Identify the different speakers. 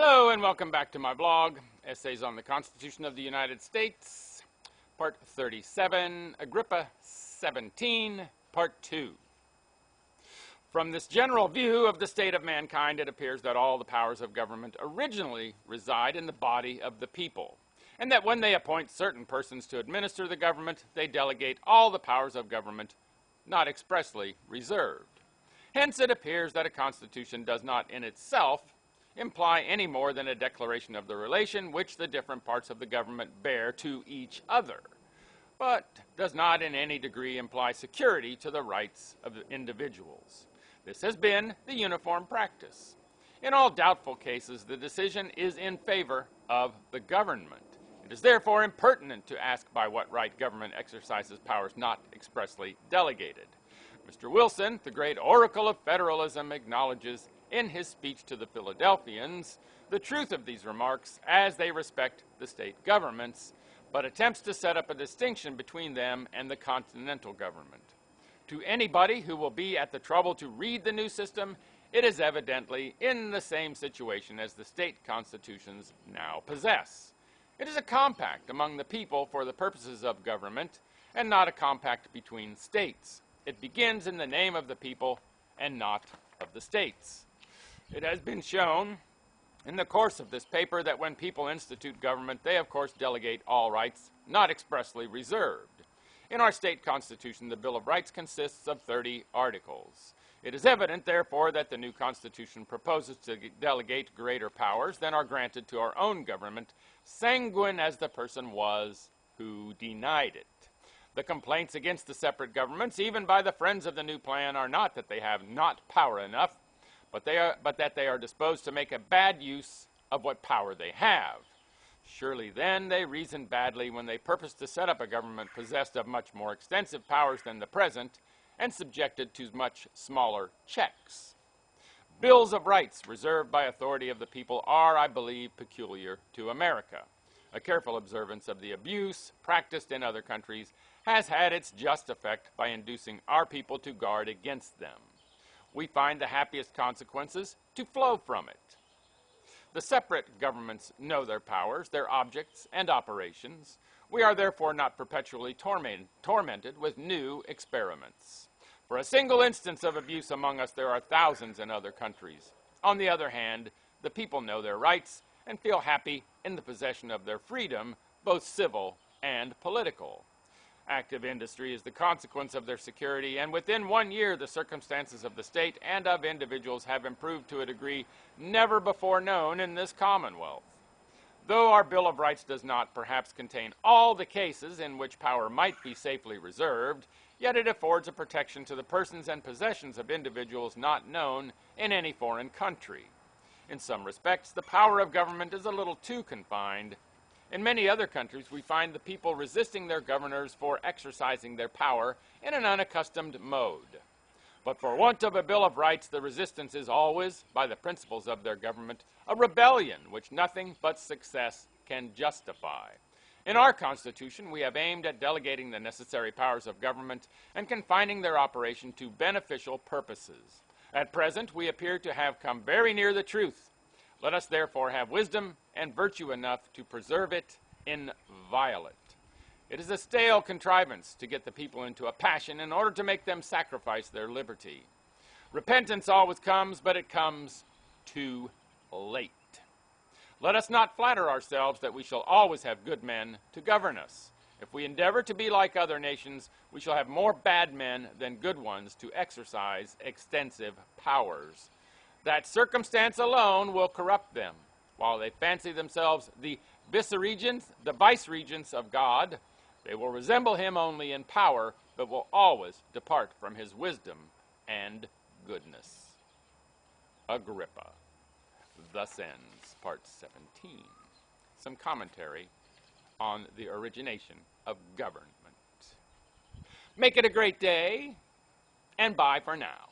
Speaker 1: Hello and welcome back to my blog, Essays on the Constitution of the United States, Part 37, Agrippa 17, Part 2. From this general view of the state of mankind, it appears that all the powers of government originally reside in the body of the people, and that when they appoint certain persons to administer the government, they delegate all the powers of government not expressly reserved. Hence, it appears that a constitution does not in itself imply any more than a declaration of the relation which the different parts of the government bear to each other, but does not in any degree imply security to the rights of individuals. This has been the uniform practice. In all doubtful cases, the decision is in favor of the government. It is therefore impertinent to ask by what right government exercises powers not expressly delegated. Mr. Wilson, the great oracle of federalism, acknowledges in his speech to the Philadelphians the truth of these remarks as they respect the state governments, but attempts to set up a distinction between them and the continental government. To anybody who will be at the trouble to read the new system, it is evidently in the same situation as the state constitutions now possess. It is a compact among the people for the purposes of government, and not a compact between states. It begins in the name of the people and not of the states. It has been shown in the course of this paper that when people institute government, they of course delegate all rights not expressly reserved. In our state constitution, the Bill of Rights consists of 30 articles. It is evident, therefore, that the new constitution proposes to delegate greater powers than are granted to our own government, sanguine as the person was who denied it. The complaints against the separate governments, even by the friends of the new plan, are not that they have not power enough, but that they are disposed to make a bad use of what power they have. Surely then they reason badly when they purpose to set up a government possessed of much more extensive powers than the present and subjected to much smaller checks. Bills of rights reserved by authority of the people are, I believe, peculiar to America. A careful observance of the abuse practiced in other countries has had its just effect by inducing our people to guard against them. We find the happiest consequences to flow from it. The separate governments know their powers, their objects, and operations. We are therefore not perpetually tormented with new experiments. For a single instance of abuse among us, there are thousands in other countries. On the other hand, the people know their rights and feel happy in the possession of their freedom, both civil and political. Active industry is the consequence of their security, and within 1 year the circumstances of the state and of individuals have improved to a degree never before known in this Commonwealth. Though our Bill of Rights does not perhaps contain all the cases in which power might be safely reserved, yet it affords a protection to the persons and possessions of individuals not known in any foreign country. In some respects, the power of government is a little too confined. In many other countries, we find the people resisting their governors for exercising their power in an unaccustomed mode. But for want of a Bill of Rights, the resistance is always, by the principles of their government, a rebellion which nothing but success can justify. In our Constitution, we have aimed at delegating the necessary powers of government and confining their operation to beneficial purposes. At present, we appear to have come very near the truth. Let us therefore have wisdom and virtue enough to preserve it inviolate. It is a stale contrivance to get the people into a passion in order to make them sacrifice their liberty. Repentance always comes, but it comes too late. Let us not flatter ourselves that we shall always have good men to govern us. If we endeavor to be like other nations, we shall have more bad men than good ones to exercise extensive powers. That circumstance alone will corrupt them. While they fancy themselves the viceregents of God, they will resemble him only in power, but will always depart from his wisdom and goodness. Agrippa. Thus ends Part 17. Some commentary on the origination of government. Make it a great day, and bye for now.